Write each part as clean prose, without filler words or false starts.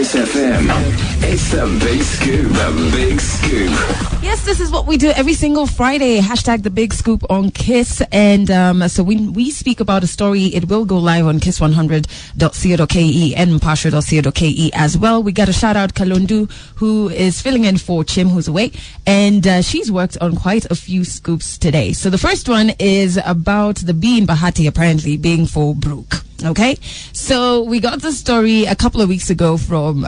Kiss FM. It's the big scoop, the big scoop. Yes, this is what we do every single Friday. Hashtag the big scoop on Kiss. And so when we speak about a story, it will go live on kiss100.co.ke and mpasho.co.ke as well. We got a shout out Kalundu, who is filling in for Chim, who's away. And she's worked on quite a few scoops today. So the first one is about the bee in Bahati apparently being for Brooke. Okay, so we got the story a couple of weeks ago from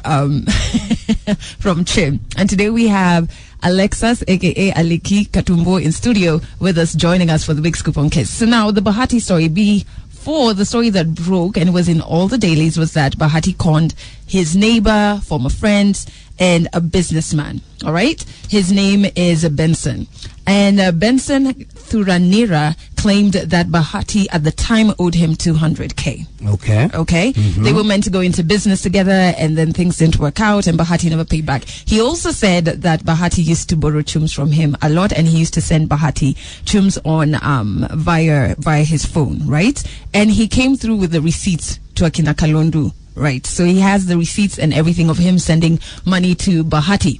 from Chim, and today we have Alexis, aka Aliki Katumbo, in studio with us, joining us for the big scoop on Kiss. So now the Bahati story, before the story that broke and was in all the dailies, was that Bahati conned his neighbor, former friend, and a businessman. All right, his name is Benson. And Benson Thuranira claimed that Bahati at the time owed him 200K. Okay. Mm-hmm. They were meant to go into business together, and then things didn't work out, and Bahati never paid back. He also said that Bahati used to borrow chums from him a lot, and he used to send Bahati chums on via his phone, right? And he came through with the receipts to Akina Kalondu. Right, so he has the receipts and everything of him sending money to Bahati.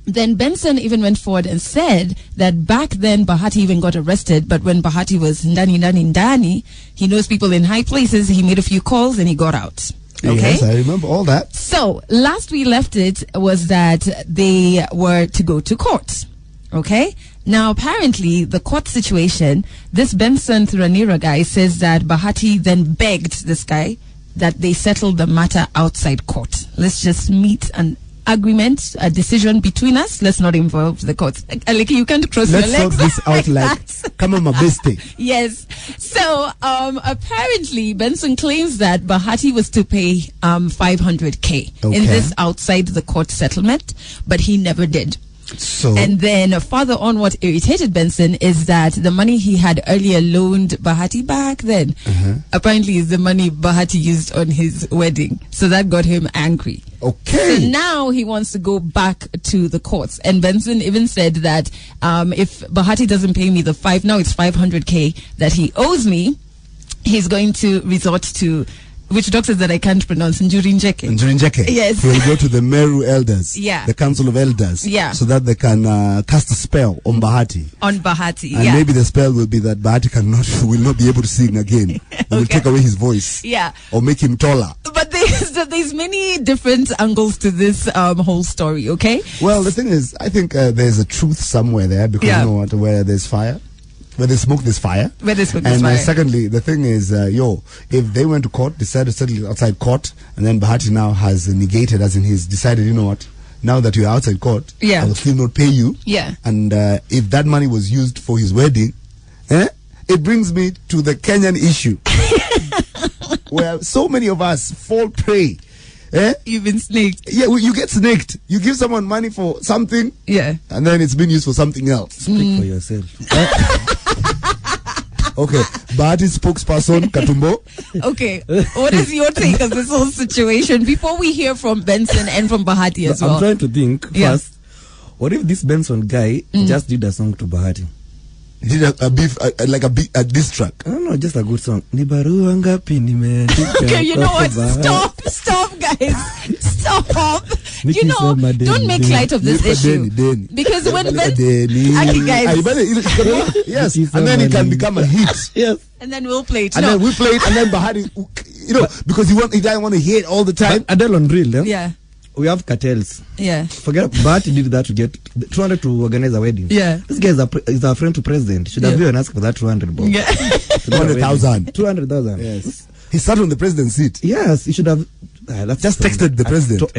Then Benson even went forward and said that back then Bahati even got arrested, but when Bahati was ndani, he knows people in high places, he made a few calls and he got out. Okay? Yes, I remember all that. So, last we left it was that they were to go to court. Okay? Now, apparently, the court situation, this Benson Thuranira guy says that Bahati then begged this guy that they settle the matter outside court. Let's just meet an agreement, a decision between us. Let's not involve the courts. Aleki, you can't cross your legs. Let's sort this out like, come on, my bestie. Yes. So, apparently, Benson claims that Bahati was to pay 500K in this outside the court settlement, but he never did. So, and then further on, what irritated Benson is that the money he had earlier loaned Bahati back then apparently is the money Bahati used on his wedding. So that got him angry. Okay. So now he wants to go back to the courts. And Benson even said that if Bahati doesn't pay me now it's 500K that he owes me, he's going to resort to which doctors that I can't pronounce, Njurinjeke. Yes. He'll go to the Meru elders. Yeah. The council of elders. Yeah. So that they can cast a spell on Bahati. And maybe the spell will be that Bahati will not be able to sing again. It will take away his voice. Yeah. Or make him taller. But there's many different angles to this whole story, okay? Well, the thing is, I think there's a truth somewhere there, because you know what, where there's fire. Where there's smoke, there's fire. Where there's smoke, there's fire. And secondly, the thing is, if they went to court, decided to settle outside court, and then Bahati now has negated, as in he's decided, you know what, now that you're outside court, I will still not pay you. Yeah. And if that money was used for his wedding, it brings me to the Kenyan issue, where so many of us fall prey. You've been snaked. Yeah, you get snaked. You give someone money for something, and then it's been used for something else. Speak for yourself. Okay, Bahati spokesperson Katumbo. Okay, what is your take on this whole situation before we hear from Benson and from Bahati as well? I'm trying to think first. What if this Benson guy just did a song to Bahati? He did a diss track. I don't know, just a good song. Okay, you know what? Stop, guys. Stop. You know, don't make light of this issue. Because when yes, and then it can become a hit. Yes. And then we'll play it. And then we play it, and then Bahati, because he doesn't want to hear it all the time. Adele on drill, yeah. We have cartels. Yeah. Forget Bahati did that to get 200 to organize a wedding. Yeah. This guy is a friend to president. Should have been asked for that 200, Bob. Yeah. 200,000. 200,000. Yes. He sat on the president's seat. Yes, he should have just texted the president.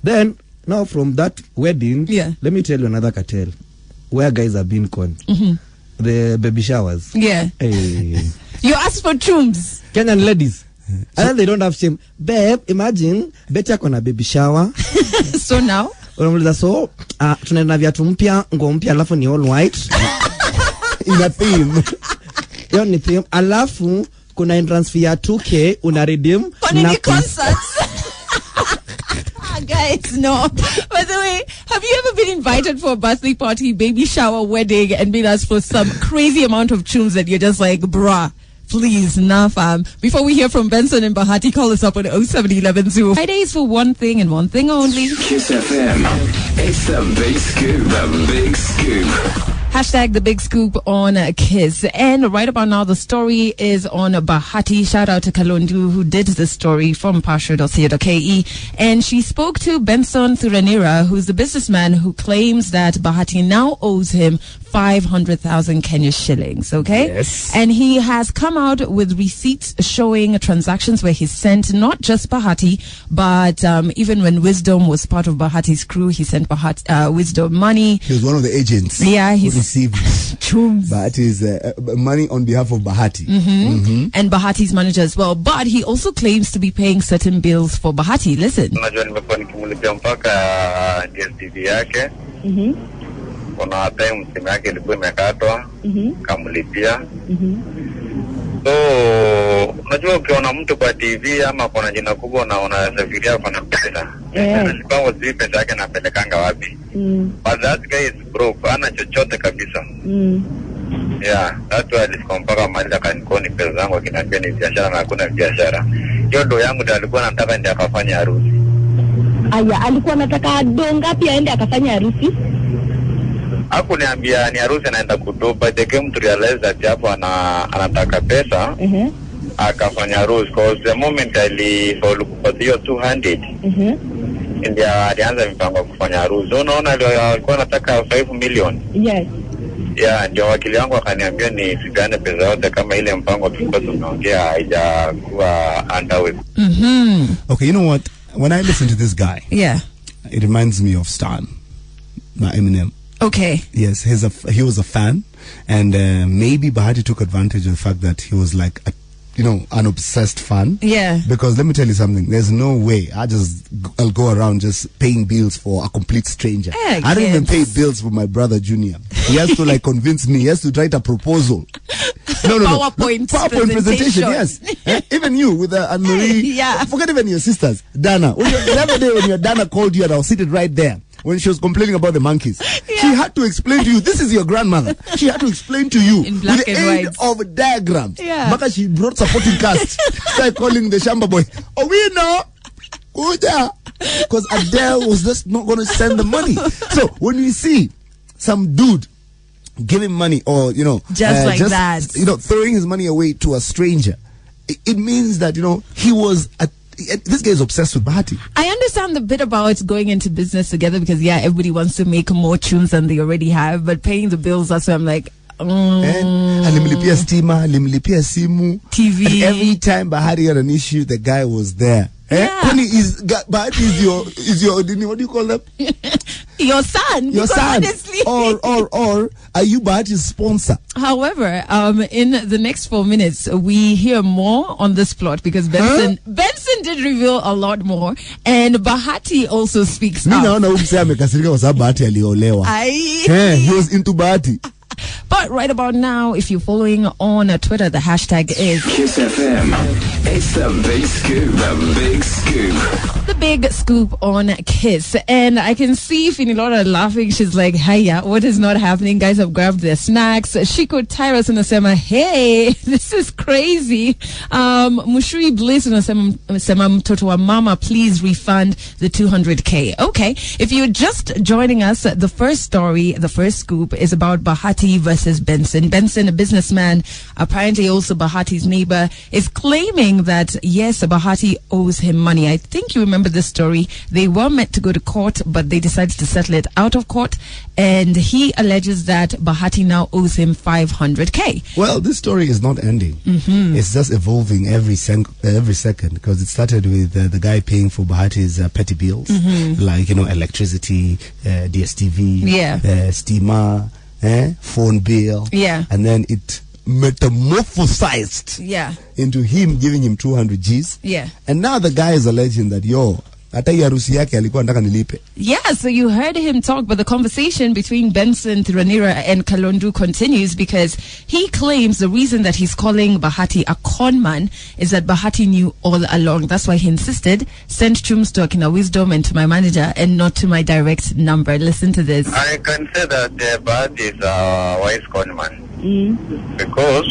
Then now from that wedding, let me tell you another cartel where guys are being conned. The baby showers. Yeah. Hey. You asked for chums. Kenyan ladies. And then they don't have shame. Babe, imagine Betty kona baby shower. So now? So tunaenda viatu mpya, nguo mpya, alafu ni all white. In a theme. Hiyo ni theme. Alafu kuna entrance fee ya 2K una redeem na concerts. Guys, no. By the way, have you ever been invited for a birthday party, baby shower, wedding, and been asked for some crazy amount of tunes that you're just like, bruh, Please, Nafam. Before we hear from Benson and Bahati, call us up on 07110. Fridays for one thing and one thing only. Kiss FM. It's the big scoop, the big scoop. Hashtag the big scoop on Kiss. And right about now, the story is on Bahati. Shout out to Kalondu, who did the story from pasha.co.ke. And she spoke to Benson Thuranira, who's the businessman who claims that Bahati now owes him 500,000 Kenya shillings. Okay? Yes. And he has come out with receipts showing transactions where he sent not just Bahati, but even when Wisdom was part of Bahati's crew, he sent Wisdom money. He was one of the agents. Yeah, he's received Bahati's money on behalf of Bahati. And Bahati's manager as well. But he also claims to be paying certain bills for Bahati. Listen. Kuna time simu yake ilikuwa imekatwa kamlipia. So unajua ukiona mtu kwa TV ama kuna jina kubwa na unasafiria kwa pesa. Nilipango sisi pesa yake napelekanga wapi? But that guy is broke, ana chochote kabisa. Yeah, that's why alikompaka mali akanikoni pesa zangu akiniambia ni biashara na hakuna biashara. Hiyo ndo yangu ndio alikuwa anataka ndiye akafanya harusi. Aya, alikuwa anataka donga pia aende akafanya harusi. Hakuniambia ni harusi anaenda kudopa. They came to realize that hapo anataka pesa. Akafanya harusi. Because the moment alikupatia 200 ndio alianza mipango kufanya harusi. Unaona alikuwa anataka 5 million. Yes. Yeah, ndio wakili wangu akaniambia ni sigane pesa yote kama ile mpango tulikuwa tunaongea haijakuwa underway. Okay, you know what? When I listen to this guy, it reminds me of Stan, Eminem. Okay. Yes, he was a fan, and maybe Bahati took advantage of the fact that he was like an obsessed fan. Yeah. Because let me tell you something. There's no way I'll go around just paying bills for a complete stranger. I don't even pay bills for my brother Junior. He has to convince me. He has to write a proposal. No. PowerPoint presentation. Yes. Even you with Anne-Marie. Yeah. Forget even your sisters. Dana. The other day when your Dana called you and I was seated right there, when she was complaining about the monkeys, she had to explain to you, this is your grandmother. She had to explain to you in black with the and aid white of diagrams. Yeah. Maka she brought supporting cast. Started calling the Shamba boy. Oh, we know. Uja. Because Adele was just not going to send the money. So when we see some dude giving money or, just that, throwing his money away to a stranger, it means that, he was this guy is obsessed with Bahati. I understand the bit about going into business together because everybody wants to make more tunes than they already have, but paying the bills, that's why I'm like, alimlipia stima, alimlipia simu, TV. And every time Bahati had an issue, the guy was there. Bahati is your what do you call them? Your son. Your son. Honestly. Or are you Bahati's sponsor? However, in the next 4 minutes, we hear more on this plot because Benson did reveal a lot more, and Bahati also speaks up. He was into Bahati. But right about now, if you're following on Twitter, the hashtag is Kiss FM. It's the big scoop, the big scoop. The big scoop on Kiss. And I can see Finilora laughing. She's like, hiya, what is not happening? Guys have grabbed their snacks. Shiko Tyrus unasema, hey, this is crazy. Mushuri Bliss unasema, mtoto wa mama, please refund the 200K. Okay. If you're just joining us, the first story, the first scoop is about Bahati versus Benson. Benson, a businessman, apparently also Bahati's neighbor, is claiming that, yes, Bahati owes him money. I think you remember this story. They were meant to go to court, but they decided to settle it out of court. And he alleges that Bahati now owes him 500K. Well, this story is not ending. It's just evolving every second because it started with the guy paying for Bahati's petty bills, like, electricity, DSTV, steamer, phone bill. Yeah. And then it metamorphosized into him giving him 200 G's. Yeah. And now the guy is alleging that, hata hii harusi yake alikuwa anataka nilipe. Yeah, so you heard him talk, but the conversation between Benson Thiranira and Kalondu continues because he claims the reason that he's calling Bahati a con man is that Bahati knew all along. That's why he insisted, send Chums to Akina Wisdom and to my manager and not to my direct number. Listen to this. I can say that Bahati is a wise con man. Because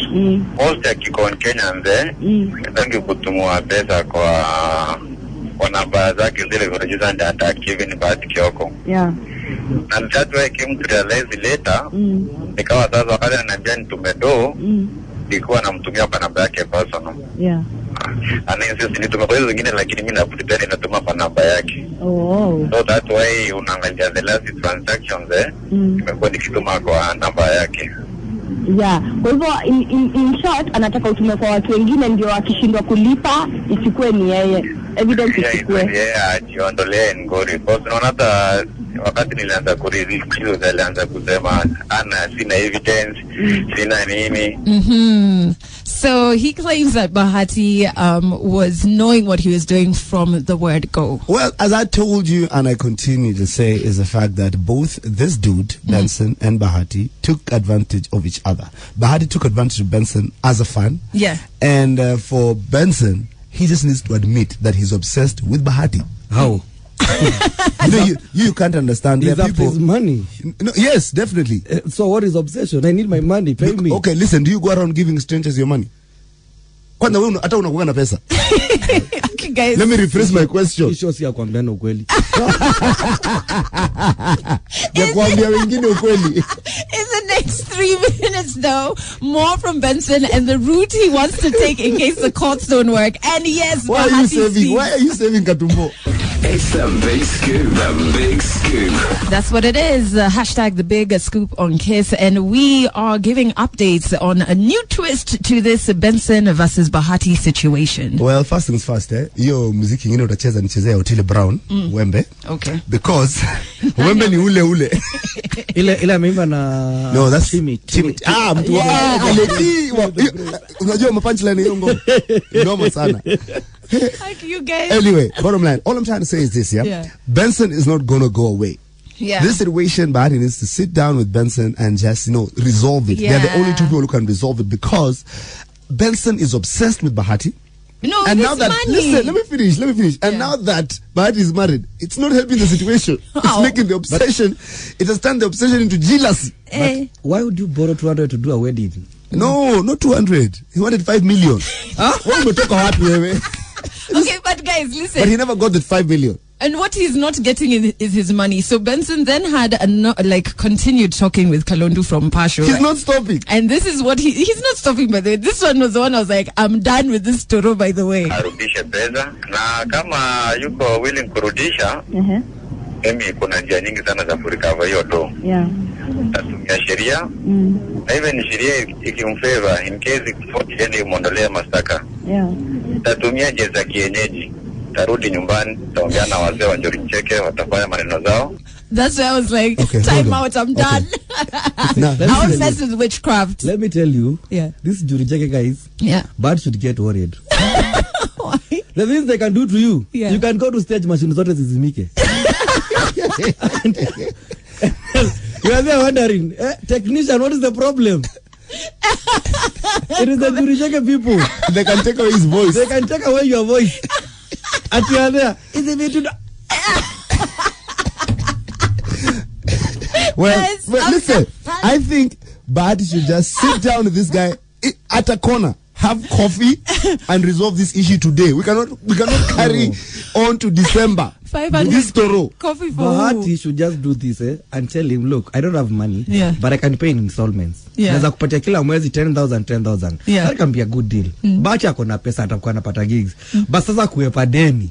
most ya kikon Kenyans tangi kutumua pesa kwa namba zake zile kurejesha ndio atakive ni Bahati Kioko. Yeah. And that's why I came to realize later nikawa sasa wakati ananiambia nitumedo nilikuwa namtumia kwa namba yake personal. Yeah. Insist nitume kwa hizo zingine lakini mimi naputani natuma kwa namba yake. Oh. So that's why unaangalia the last transactions nimekuwa nikituma kwa namba yake. Yeah. Kwa hivyo in short anataka utume kwa watu wengine ndio akishindwa kulipa isikue ni yeye. Evidence isikue. Yeah, ajiondolee ngori. Kwa sababu hata wakati nilianza kuridhika nilianza kusema ana sina evidence, sina nini. So he claims that Bahati was knowing what he was doing from the word go. Well, as I told you, and I continue to say, is the fact that both this dude, Benson, and Bahati took advantage of each other. Bahati took advantage of Benson as a fan. Yeah. And for Benson, he just needs to admit that he's obsessed with Bahati. How? You can't understand. Is that his money? No, yes, definitely. So what is obsession? I need my money. Pay me. Okay, listen. Do you go around giving strangers your money? Kwanza wewe hata unakuwa na pesa. Okay, guys. Let me rephrase my question. Kisho si akwambia ukweli. Yakwambia wengine ukweli. In the next 3 minutes, though, more from Benson and the route he wants to take in case the courts don't work. And yes, Why are you saving? Why are you saving Katumbo? It's the big scoop, the big scoop. That's what it is. Hashtag the big scoop on Kiss. And we are giving updates on a new twist to this Benson versus Bahati situation. Well, first things first, hiyo muziki ingine utacheza nichezea Otile Brown, Wembe. Okay. Because Wembe ni ule. Ile ameimba na No, that's Timmy. Mtu unajua mapunchline hiyo ngoma. Noma sana. Like you guys. Anyway, bottom line, all I'm trying to say is this, yeah? Benson is not going to go away. Yeah. This situation, Bahati needs to sit down with Benson and just, resolve it. Yeah. They're the only two people who can resolve it because Benson is obsessed with Bahati. No, and this now that, money. listen, let me finish. And now that Bahati is married, it's not helping the situation. It's making the obsession, it has turned the obsession into jealousy. But why would you borrow 200 to do a wedding? No, not 200. He wanted 5 million. What umetoka wapi wewe? Okay, but guys, listen. But he never got that 5 million. And what he's not getting is his money. So Benson then had continued talking with Kalondu from Pasho. He's not stopping. And this is what he's not stopping, by the way. This one was the one I was like, I'm done with this Toro, by the way. Arudishe pesa na kama yuko willing kurudisha, mimi kuna njia nyingi sana za kurecover hiyo do. Yeah. Tatumia sheria. Na even sheria ikimfavor in case court yende imondolee mashtaka. Yeah. Tatumia njia za kienyeji. Tarudi nyumbani, taongea na wazee wa Njori Mcheke, watafanya maneno zao. That's why I was like, okay, time out, I'm done. I'm obsessed with witchcraft. Let me tell you, this Njori Mcheke guys, bad should get worried. Why? The things they can do to you, you can go to stage machine zote zizimike. You are there wondering, technician, what is the problem? It is the Njori Mcheke people. They can take away his voice. They can take away your voice. And you are there. Is it me to well, listen, I think Bahati should just sit down with this guy at a corner, have coffee, and resolve this issue today. We cannot carry on to December. 500 this Toro. Coffee for Bahati should just do this and tell him, look, I don't have money, but I can pay in installments. Naweza kupatia kila mwezi 10,000. That can be a good deal. Bahati akona pesa atakuwa anapata gigs. But sasa kuepa deni.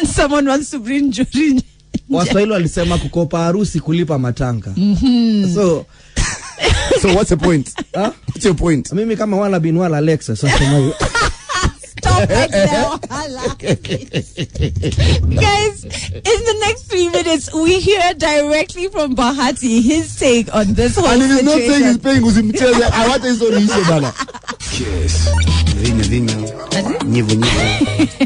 Someone wants to bring Njori. Waswahili walisema kukopa harusi kulipa matanga. So what's the point? What's your point? Mimi kama wala bin wala Alexa. So Stop right now. Guys, in the next 3 minutes, we hear directly from Bahati his take on this whole situation. And if he's not saying he's paying, I want to say Kiss.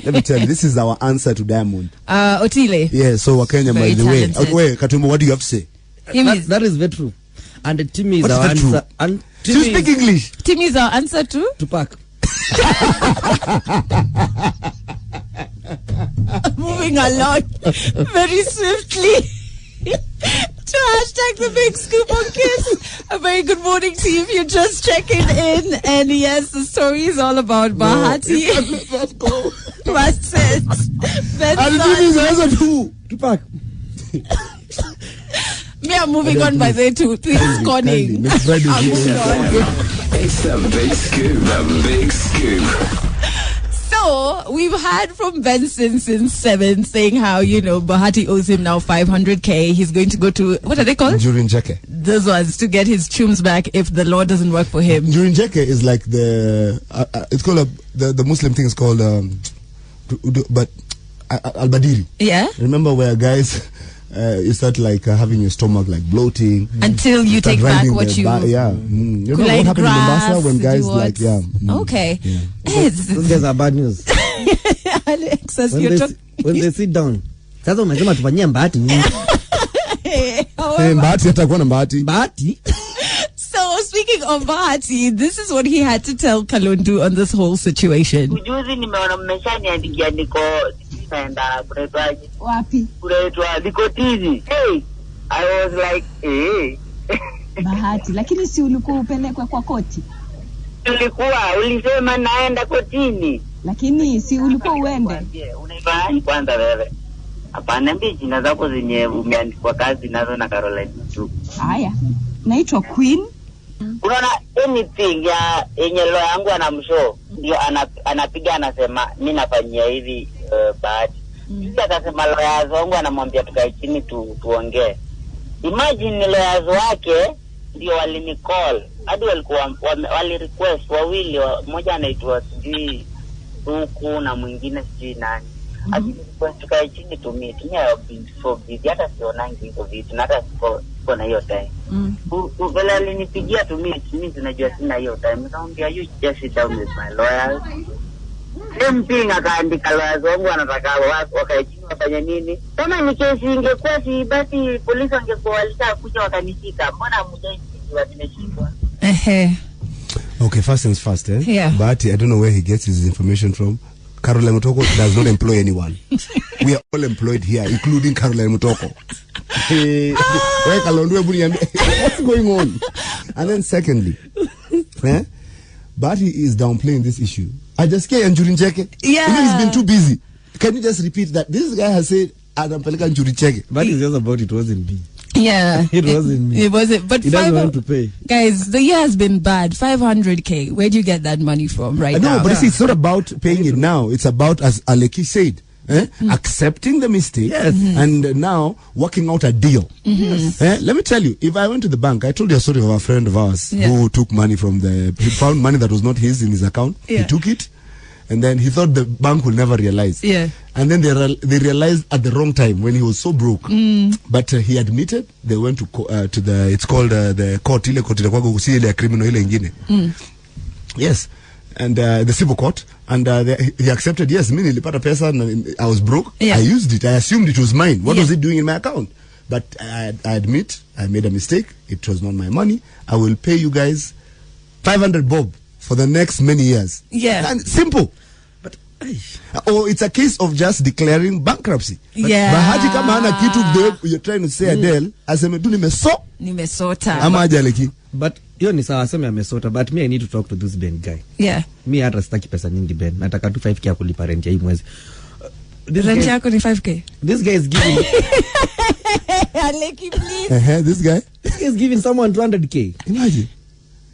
Let me tell you, this is our answer to Diamond. Otile. Yeah, so Wakenya, by the way. Wait, Katumbo, what do you have to say? That is very true. And Timmy is our answer. And Timmy, speak English. Timmy is our answer to? Tupac. Moving along very swiftly to hashtag the big scoop on Kiss. A very good morning to you if you're just checking in. And yes, the story is all about Bahati. Let's go. Versus Tupac. Me, I'm moving on by the two. Please, Connie. It's the big scoop, the big scoop. So, we've heard from Benson since 7 saying how, Bahati owes him now 500K. He's going to go to, what are they called? Njurinjeke. Those ones, to get his chums back if the law doesn't work for him. Njurinjeke is like it's called, the Muslim thing is called, but al-badiri. Yeah. Remember where guys, you start like having your stomach like bloating. Until you take back what you... Yeah. You know what happened in Mombasa when guys like, Okay. Yeah. Those guys are bad news. Alex, when they sit down. Sasa umesema tufanyie Bahati nini? Bahati atakuwa na Bahati. Bahati? So, speaking of Bahati, this is what he had to tell Kalundu on this whole situation. Ujuzi nimeona mmeshaniandikia niko naenda kuretwaje? Wapi? Kuretwa niko tizi. Hey, I was like, hey. Bahati, lakini si ulikuwa upelekwe kwa koti? Ulisema naenda kotini. Lakini si ulikuwa uende? Unaifanya kwanza wewe. Hapana, mbi jina zako zenye umeandikwa kazi nazo na Caroline tu. Haya. Naitwa Queen. Unaona anything ya yenye lo yangu anamshow ndio anapiga anasema mimi nafanyia hivi Bahati. Sisi akasema lawyers wangu anamwambia tukae chini tuongee. Imagine lawyers wake ndio walinicall. Hadi walikuwa wali request wawili, mmoja anaitwa sijui huku na mwingine sijui nani. Hadi tukae chini tumie so busy hata sionangi hizo vitu na hata siko na hiyo time. Vile alinipigia tumie chini tunajua sina hiyo time. Nikamwambia you just sit down with my lawyers. Same thing akaandika lawyers wangu anataka wakae chini wafanye nini. Kama ni kesi ingekuwa si basi polisi wangekuwa walishakuja wakanishika. Mbona hamjaishikwa nimeshikwa? Okay, first things first, eh? Yeah. But I don't know where he gets his information from. Caroline Mutoko does not employ anyone. We are all employed here, including Caroline Mutoko. What's going on? And then secondly, but he is downplaying this issue. I just can't Njurinjeke. Yeah. He's been too busy. Can you just repeat that? This guy has said, Adampeleka Njurinjeke. But it's just about it wasn't me. Yeah. It wasn't me. It wasn't. But he doesn't want to pay. Guys, the year has been bad. 500K. Where do you get that money from right now? No, but it's not about paying it now. It's about, as Aleki said, accepting the mistake and now working out a deal. Yes. Let me tell you, if I went to the bank, I told you a story of a friend of ours who took money from he found money that was not his in his account. He took it. And then he thought the bank will never realize. Yeah. And then they realized at the wrong time when he was so broke. But he admitted. They went to the, it's called the court, ile court ile kwa ile criminal ile ingine. Yes. And the civil court. And he accepted, yes, mimi nilipata pesa and I was broke. Yeah. I used it. I assumed it was mine. What was it doing in my account? But I admit, I made a mistake. It was not my money. I will pay you guys 500 bob for the next many years. Yeah. And simple. But or it's a case of just declaring bankruptcy. Yeah. Bahati kama hana kitu you're trying to say Adele, aseme tu nimesota. Ama ajaleki. But hiyo ni sawa aseme amesota, but me I need to talk to this Ben guy. Yeah. Me hata sitaki pesa nyingi Ben. Nataka tu 5k ya kulipa rent ya hii mwezi. Rent yako ni 5k. This guy is giving Aleki, please. This guy is giving someone 200k. Imagine.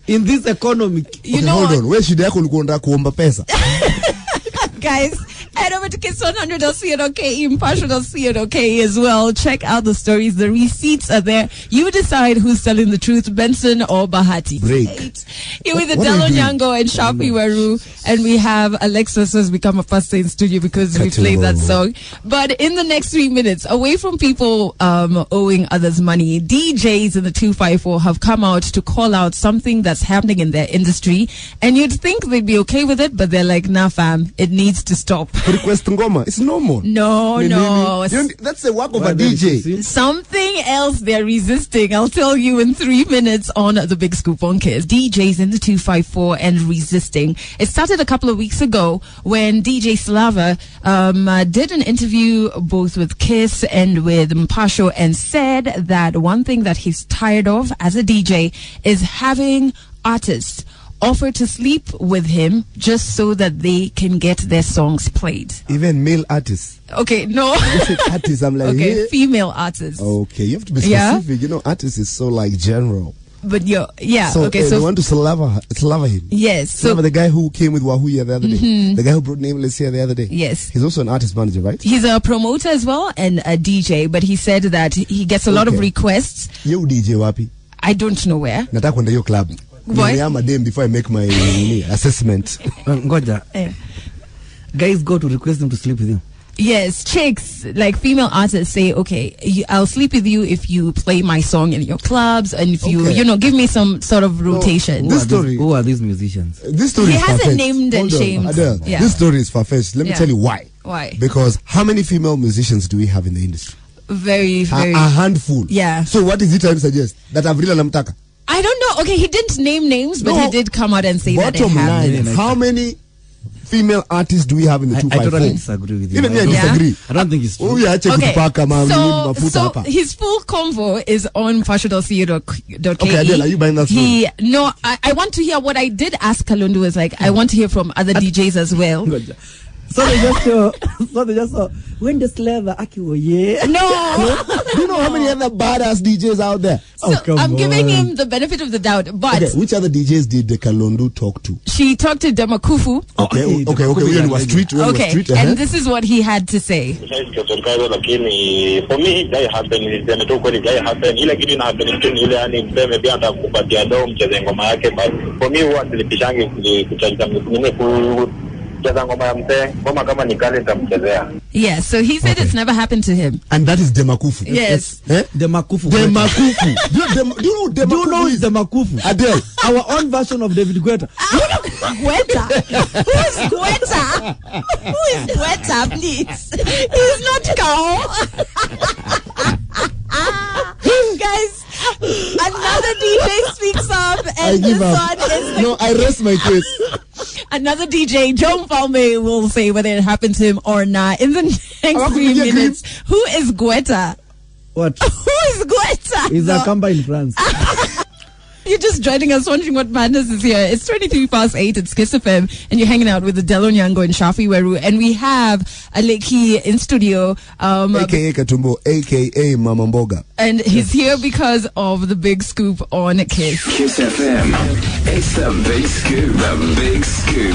In this economic. You know hold on. Where should yako ulikuwa unataka kuomba pesa? Guys, Head over to kiss100.co.ke, impartial.co.ke as well. Check out the stories. The receipts are there. You decide who's telling the truth, Benson or Bahati. Break. Here with Adele Onyango and Shafi Waru. And we have Alexis who's become a pastor in studio because we played that song. But in the next 3 minutes, away from people owing others money, DJs in the 254 have come out to call out something that's happening in their industry. And you'd think they'd be okay with it, but they're like, nah, fam, it needs to stop. Request ngoma. It's normal. No. That's the work of a DJ. Something else they're resisting. I'll tell you in 3 minutes on The Big Scoop on Kiss. DJs in the 254 and resisting. It started a couple of weeks ago when DJ Slava did an interview both with Kiss and with Mpasho and said that one thing that he's tired of as a DJ is having artists offer to sleep with him just so that they can get their songs played. Even male artists. Okay, no. Artists, I'm like, okay, yeah. Female artists. Okay, you have to be specific. Yeah? You know, artists is so like general. But so you want to slava him. Yes. So the guy who came with Wahoo here the other day, the guy who brought Nameless here the other day. Yes. He's also an artist manager, right? He's a promoter as well and a DJ, but he said that he gets a lot of requests. You DJ wapi? I don't know where. Nataka kwenda hiyo club. I am a dame before I make my assessment. Ngoja. Guys go to request them to sleep with you. Yes, chicks, like female artists say, okay, I'll sleep with you if you play my song in your clubs and if you give me some sort of rotation. Who are these musicians? This story he is hasn't far-fetched. named and shamed. Adele, yeah. This story is far-fetched. Let me tell you why. Why? Because how many female musicians do we have in the industry? Very, very. A handful. Yeah. So what is he trying to suggest? That Avril Namtaka? I don't know. Okay, he didn't name names, but he did come out and say that it Bottom happened. line, how many female artists do we have in the 254? I totally disagree with you. Even I disagree. I don't think it's true. Okay, so his full convo is on fashion.co.ke. Okay, Adele, are you buying that story? No, I want to hear what I did ask Kalundu is like, I want to hear from other DJs as well. So they just saw when the slave Akiwoye. No. Do you know how many other badass DJs out there? So I'm giving him the benefit of the doubt, but which other DJs did the Kalondu talk to? She talked to Demakufu. Okay. Street, and this is what he had to say. For me, it happened. For me, yeah, so he said it's never happened to him. And that is Demakufu. Yes. Demakufu. Do you know Demakufu? Do you know who's Demakufu? Adele. Our own version of David Guetta. Guetta? Who's Guetta? Who is Guetta, please? He's not cow. Guys, another DJ speaks up and this one is I rest my case. Another DJ, Joan Falme, will say whether it happened to him or not in the next 3 minutes. Who is Guetta? What? Who is Guetta? He's a Kamba in France. You're just joining us, wondering what madness is here. It's 8:23. It's Kiss FM, and you're hanging out with Adele Onyango and Shafi Waru, and we have Aleki in studio, aka Katumbo, aka Mama Mboga, and he's here because of the big scoop on Kiss. Kiss FM, it's the big scoop, the big scoop.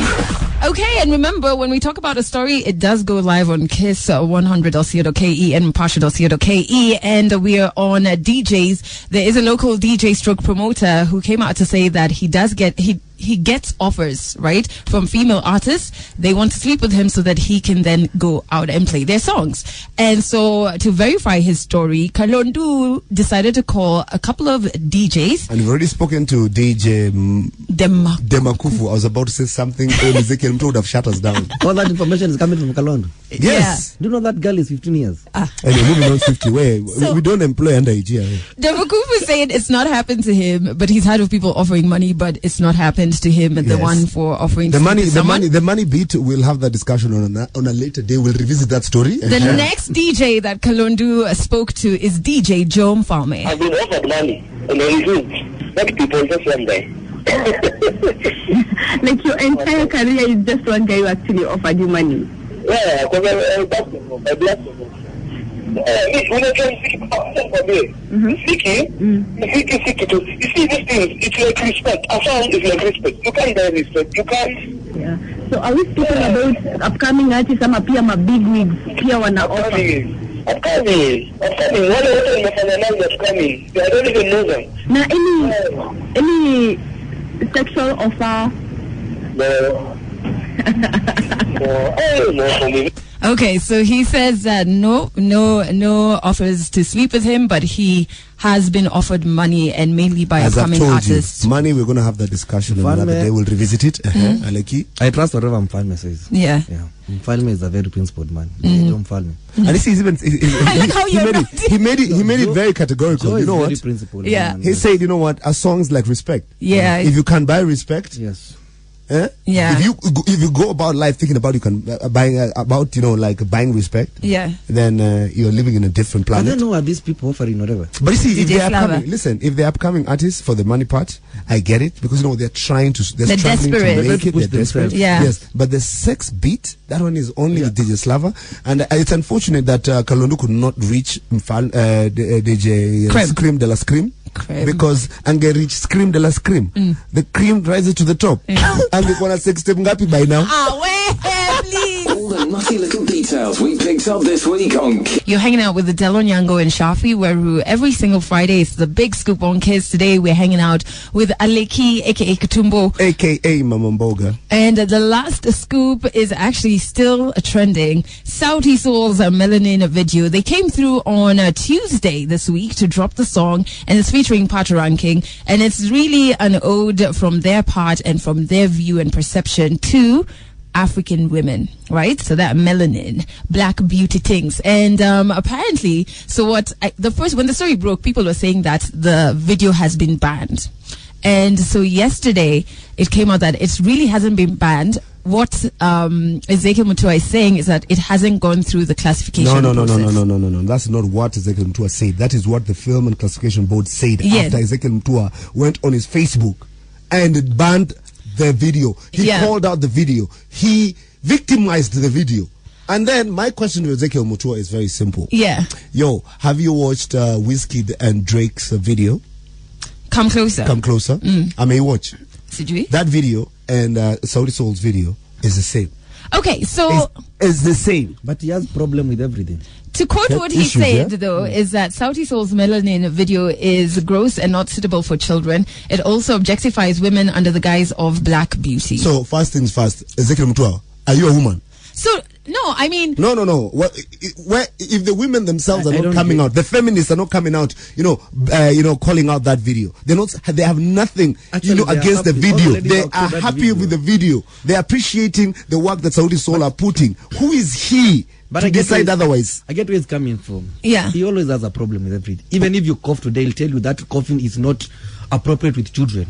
Okay, and remember, when we talk about a story, it does go live on Kiss 100.co.ke and Mpasho.co.ke, and we are on DJs. There is a local DJ stroke promoter who came out to say that he gets offers, right, from female artists. They want to sleep with him so that he can then go out and play their songs. And so, to verify his story, Kalondu decided to call a couple of DJs. And we've already spoken to DJ Demakufu. I was about to say something. Ezekiel would have shut us down. All that information is coming from Kalondu. Yes. Yeah. Do you know that girl is 15 years? And we're moving on 50. We don't employ underage here. Demakufu saying it's not happened to him, but he's heard of people offering money, but it's not happened to him. The one for offering the money bit. We'll have that discussion on a later day. We'll revisit that story. The next DJ that Kalondu spoke to is DJ Joan Falme. I've been offered money and I refused. But people just one guy. Like your entire career is just one guy who actually offered you money. Yeah, because I blessed him. When I try to seek for me, seek it. You see, these things, it's like respect. I found it's like respect. You can't buy respect. You can't. Yeah. So are we speaking about upcoming artists ama pia ma big wigs pia wana offer? Upcoming. Wale wote nimefanya nao upcoming. I don't even know them. Na any sexual offer? No. Okay, so he says that no offers to sleep with him, but he has been offered money, and mainly by upcoming artists. Money, we're going to have that discussion another day. We'll revisit it. Aleki. I trust whatever Mfalme says. Yeah. Mfalme is a very principled man. Mfalme. And this is even he made it very categorical. You know what? Yeah. He said, you know what? A song's like respect. Yeah. If you can buy respect, yes. Yeah. If you go about life thinking about buying respect, then you're living in a different planet. I don't know what these people offering whatever. But you see, if they're upcoming artists for the money part, I get it, because they're trying to, they're desperate to make it. They're desperate. Yeah. Yes, but the sex beat, that one is only with DJ Slava, and it's unfortunate that Kalondu could not reach DJ Scream de la Scream. Because Ange reach Scream de la Scream. The cream rises to the top. And we want a sex tape ngapi by now. Please. All the nutty little details we picked up this week on You're hanging out with the Delon Yango and Shafi, where every single Friday it's the big scoop on Kids. Today we're hanging out with Aleki, aka Katumbo, aka Mamamboga. And the last scoop is actually still trending. Sauti Soul's Melanin video. They came through on Tuesday this week to drop the song, and it's featuring Part Ranking, and it's really an ode from their part and from their view and perception to African women, right? So that melanin, black beauty things. And apparently, when the story broke, people were saying that the video has been banned. And so yesterday, it came out that it really hasn't been banned. What Ezekiel Mutua is saying is that it hasn't gone through the classification process. No. That's not what Ezekiel Mutua said. That is what the Film and Classification Board said after Ezekiel Mutua went on his Facebook and banned the video. He called out the video. He victimized the video. And then my question to Ezekiel Mutua is very simple. Yeah. Yo, have you watched Wizkid and Drake's video? Come Closer. I may watch. That video and Sauti Soul's video is the same. Okay, so it's the same. But he has problem with everything. To quote what he said, though, is that Sauti Soul's Melanin video is gross and not suitable for children. It also objectifies women under the guise of black beauty. So, first things first, Ezekiel Mutua, are you a woman? So, no, I mean... No. If the women themselves are not coming out, the feminists are not coming out, calling out that video. They have nothing, against the video. They are happy with the video. They are appreciating the work that Sauti Soul are putting. Who is he to decide otherwise? I get where he's coming from. Yeah. He always has a problem with everything. Even if you cough today, he'll tell you that coughing is not appropriate with children.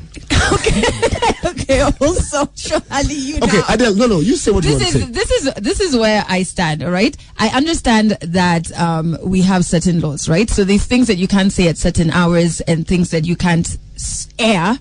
Okay, also, surely you know. Okay, Adele, no, you say what you want to say. This is where I stand, all right? I understand that we have certain laws, right? So there's things that you can't say at certain hours and things that you can't air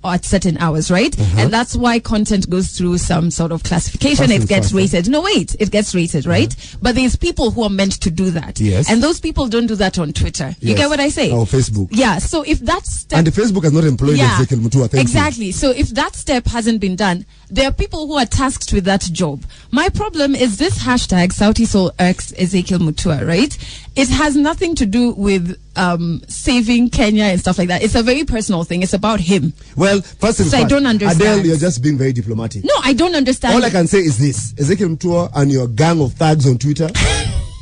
at certain hours, right? And that's why content goes through some sort of classification. It gets rated. No, wait, it gets rated, right? But there's people who are meant to do that. Yes. And those people don't do that on Twitter. You get what I say? Or Facebook. Yeah, so if that step... And the Facebook has not employed Ezekiel Mutua. Exactly. So if that step hasn't been done, there are people who are tasked with that job. My problem is this hashtag, Sauti Soul X Ezekiel Mutua, right? It has nothing to do with saving Kenya and stuff like that. It's a very personal thing. It's about him. Well, first and I don't understand. Adele, you're just being very diplomatic. No, I don't understand. All I can say is this. Ezekiel Mutua and your gang of thugs on Twitter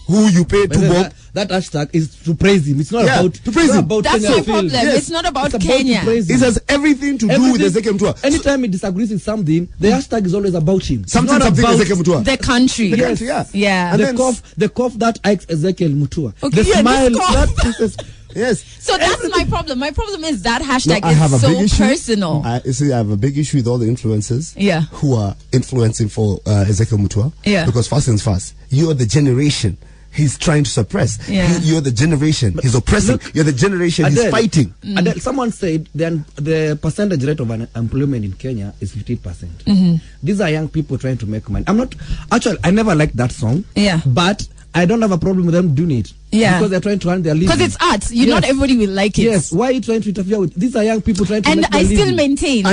who you pay to bob. That hashtag is to praise him. It's not about to praise him. That's my problem. Yes. It's not about Kenya. It has everything to do with Ezekiel Mutua. Anytime he disagrees with something, the hashtag is always about him. Something about Ezekiel Mutua. The country. The country, yeah. And the cough that acts Ezekiel Mutua. Okay, the smile that yes. So that's my problem. My problem is that hashtag is so personal. I have a big issue with all the influencers who are influencing for Ezekiel Mutua. Yeah. Because first things first, you are the generation he's trying to suppress. You're the generation he's oppressing. You're the generation he's fighting. Adele, someone said then the percentage rate of unemployment in Kenya is 15%. These are young people trying to make money. I never liked that song. Yeah. But I don't have a problem with them doing it. Yeah. Because they're trying to earn their living. Because it's art. Not everybody will like it. Yes. Why are you trying to interfere with? These are young people trying to make their living. And I still maintain.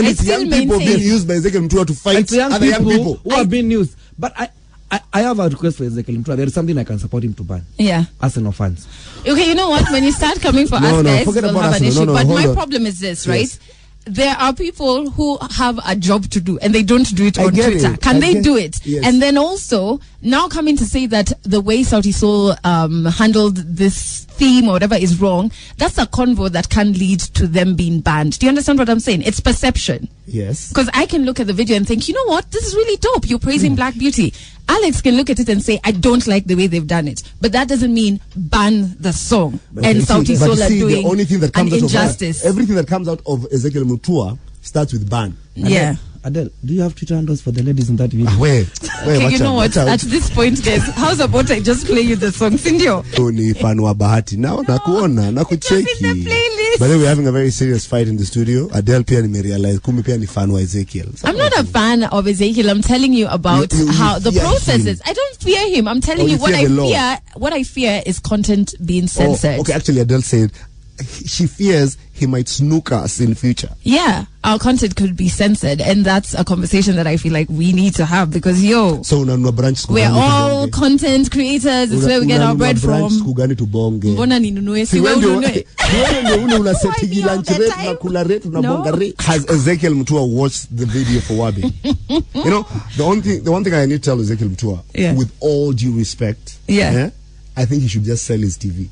People being used by Ezekiel Mutua to fight other young people who have been used. But I have a request for Ezekiel Mutua. There is something I can support him to ban. Yeah. Arsenal fans. Okay, you know what? When you start coming for us guys, we'll have an issue. But my problem is this, right? Yes. There are people who have a job to do and they don't do it on Twitter. Can they do it? Yes. And then also, now coming to say that the way Sauti Sol handled this theme or whatever is wrong, that's a convo that can lead to them being banned. Do you understand what I'm saying? It's perception. Yes. Because I can look at the video and think, you know what? This is really dope. You're praising Black Beauty. Alex can look at it and say, I don't like the way they've done it. But that doesn't mean ban the song. But and Sauti Sol are doing the only thing that comes an injustice. Everything that comes out of Ezekiel Mutua starts with ban. Yeah. Adele, do you have Twitter handles for the ladies in that video? Where? Okay, you know what? At this point, guys, how's about I just play you the song, Sindio? Ni fan wa Bahati. Now nakuona, nakucheki. But then we're having a very serious fight in the studio. Adele pia nimerealize kumbe pia ni fan wa Ezekiel. I'm not a fan of Ezekiel. I'm telling you about how the process is. I don't fear him. I'm telling you what I fear. What I fear is content being censored. Okay, actually Adele said she fears he might snook us in future. Yeah, our content could be censored, and that's a conversation that I feel like we need to have because so we're all content creators. It's where we get our bread from. Has Ezekiel Mutua watched the video for Wabi? You know, the one thing I need to tell Ezekiel Mutua, with all due respect, I think he should just sell his TV.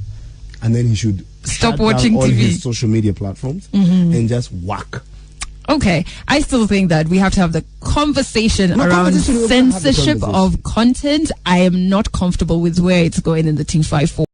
And then he should stop watching all TV, his social media platforms, and just whack. Okay, I still think that we have to have the conversation around censorship of content. I am not comfortable with where it's going in the Team 5-4.